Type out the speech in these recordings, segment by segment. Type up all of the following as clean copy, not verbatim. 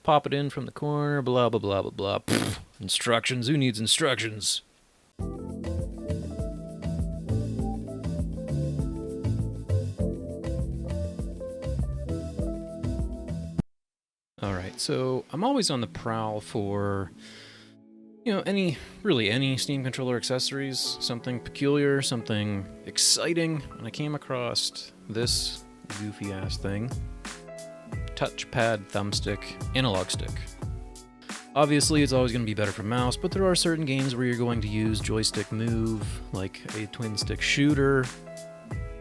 Pop it in from the corner, blah, blah, blah, blah, blah. Pfft, instructions, who needs instructions? Alright, so I'm always on the prowl for, you know, any Steam controller accessories, something peculiar, something exciting, and I came across this goofy-ass thing. Touchpad, thumbstick, analog stick. Obviously, it's always going to be better for mouse, but there are certain games where you're going to use joystick move, like a twin-stick shooter,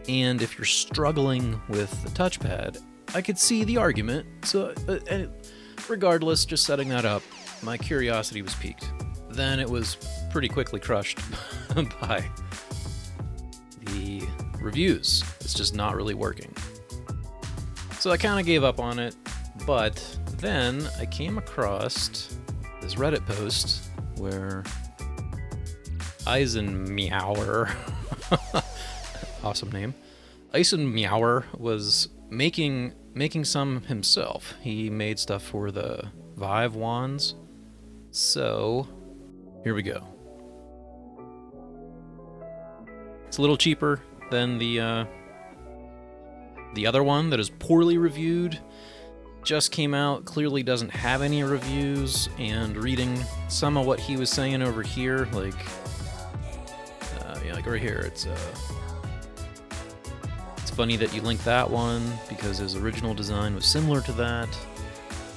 and if you're struggling with the touchpad, I could see the argument. So, regardless, just setting that up, my curiosity was piqued. Then it was pretty quickly crushed by the reviews. It's just not really working. So I kind of gave up on it, but then I came across this Reddit post where Eisenmeower, awesome name, Eisenmeower was making some himself. He made stuff for the Vive wands. So here we go. It's a little cheaper than the other one that is poorly reviewed. Just came out, clearly doesn't have any reviews, and reading some of what he was saying over here, like right here, it's funny that you link that one because his original design was similar to that.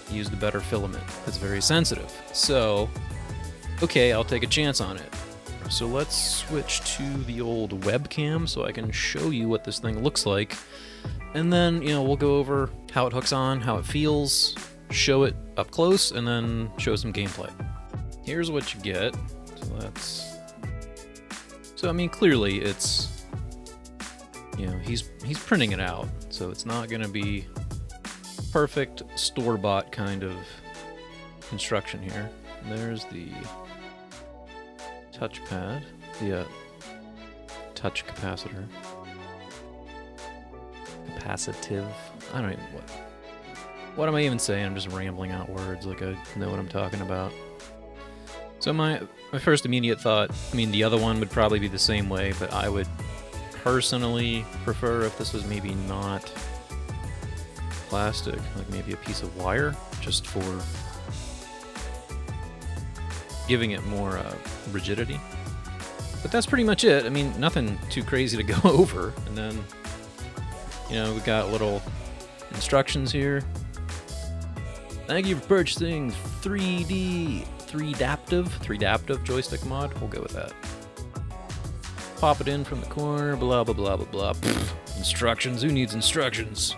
He used a better filament. It's very sensitive. So, okay, I'll take a chance on it. So let's switch to the old webcam so I can show you what this thing looks like. And then, we'll go over how it hooks on, how it feels, show it up close, and then show some gameplay. Here's what you get. So I mean, clearly it's, he's printing it out, so it's not going to be perfect store-bought kind of construction here. And there's the touchpad, the touch capacitor. Capacitive. I don't even what am I even saying? I'm just rambling out words like I know what I'm talking about. So my first immediate thought, the other one would probably be the same way, but I would personally prefer if this was maybe not plastic, like maybe a piece of wire, just for giving it more rigidity. But that's pretty much it. Nothing too crazy to go over. And then, we got little instructions here. Thank you for purchasing 3Daptive joystick mod. We'll go with that. Pop it in from the corner, blah, blah, blah, blah, blah. Pfft, instructions, who needs instructions?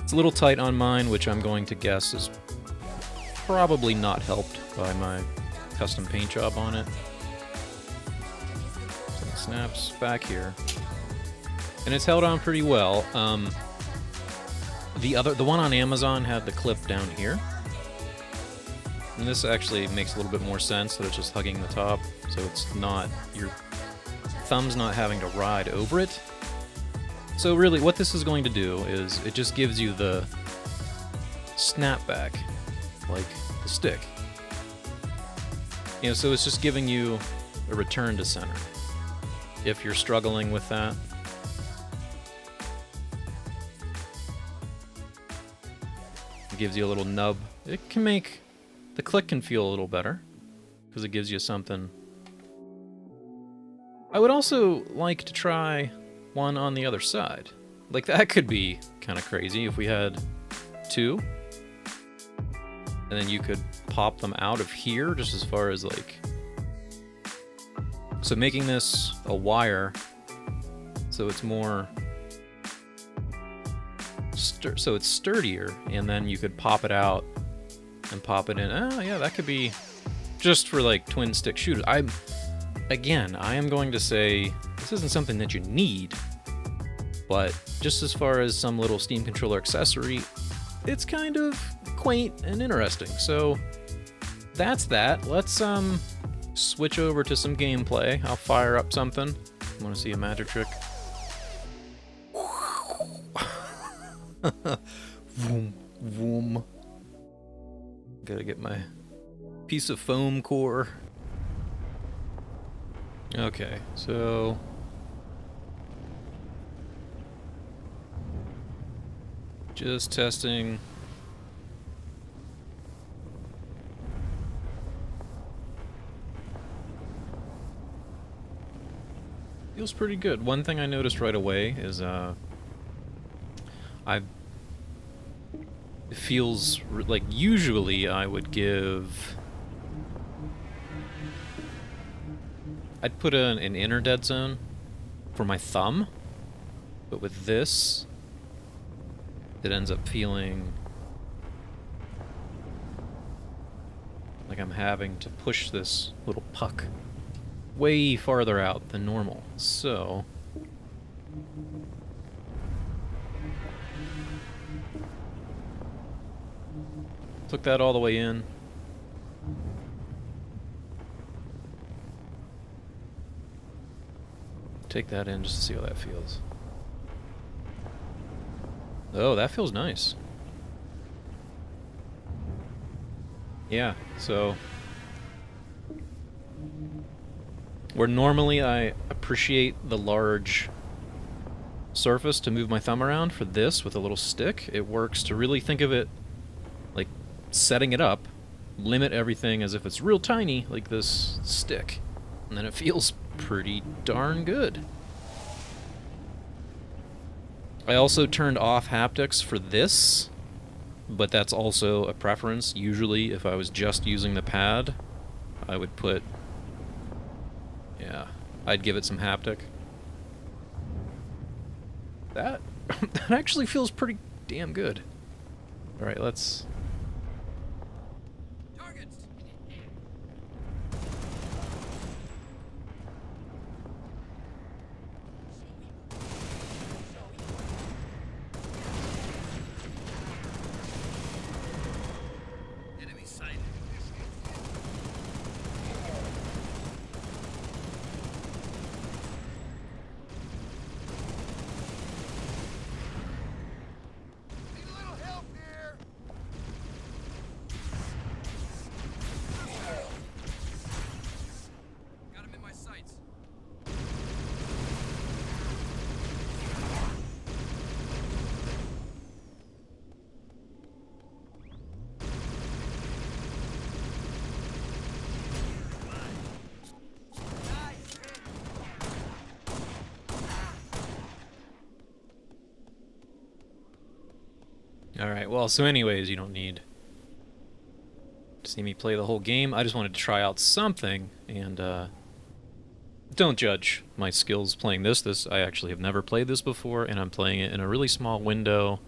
It's a little tight on mine, which I'm going to guess is probably not helped by my custom paint job on it. So it snaps back here. And it's held on pretty well. The one on Amazon had the clip down here. And this actually makes a little bit more sense that it's just hugging the top, so it's not, your thumb's not having to ride over it. So really what this is going to do is it just gives you the snapback, like the stick. So it's just giving you a return to center if you're struggling with that. It gives you a little nub. It can make the click can feel a little better because it gives you something. I would also like to try one on the other side. Like that could be kind of crazy if we had two. And then you could pop them out of here just as far as like... So making this a wire so it's more... So it's sturdier, and then you could pop it out and pop it in. Oh yeah, that could be just for like twin stick shooters. I am going to say this isn't something that you need, but just as far as some little Steam controller accessory, it's kind of quaint and interesting. So that's that. Let's switch over to some gameplay. I'll fire up something. Want to see a magic trick? Vroom, Voom. Gotta get my piece of foam core. Okay, so... just testing. Feels pretty good. One thing I noticed right away is it feels like usually I would give... I'd put an inner dead zone for my thumb, but with this, it ends up feeling like I'm having to push this little puck way farther out than normal. So took that all the way in. Take that in just to see how that feels. Oh, that feels nice. Yeah, so where normally I appreciate the large surface to move my thumb around, for this with a little stick, it works to really think of it like setting it up, limit everything as if it's real tiny, like this stick, and then it feels pretty darn good. I also turned off haptics for this, but that's also a preference. Usually, if I was just using the pad, I would put... yeah, I'd give it some haptic. That actually feels pretty damn good. Alright, let's... Alright, well, so anyways, you don't need to see me play the whole game. I just wanted to try out something, and don't judge my skills playing this. I actually have never played this before, and I'm playing it in a really small window,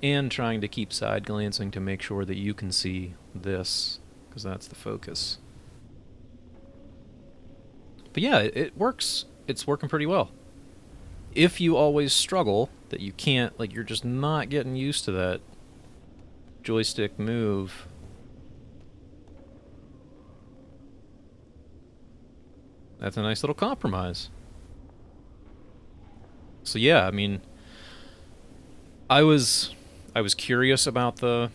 and trying to keep side glancing to make sure that you can see this, because that's the focus. But yeah, it works. It's working pretty well. If you always struggle that you can't, like, you're just not getting used to that joystick move, that's a nice little compromise. So yeah, I mean, I was curious about the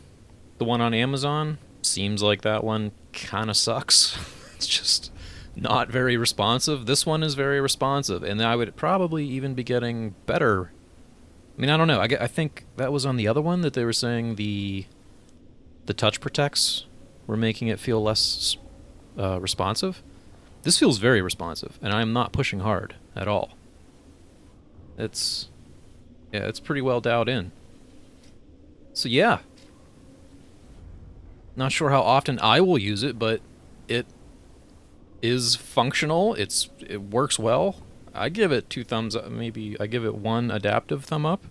one on Amazon. Seems like that one kind of sucks. It's just not very responsive. This one is very responsive, and I would probably even be getting better. I mean, I don't know. I think that was on the other one that they were saying the TouchProtects were making it feel less responsive. This feels very responsive, and I'm not pushing hard at all. It's pretty well dialed in. So yeah, not sure how often I will use it, but it is functional. It works well. I give it 2 thumbs up. Maybe I give it 1 adaptive thumb up.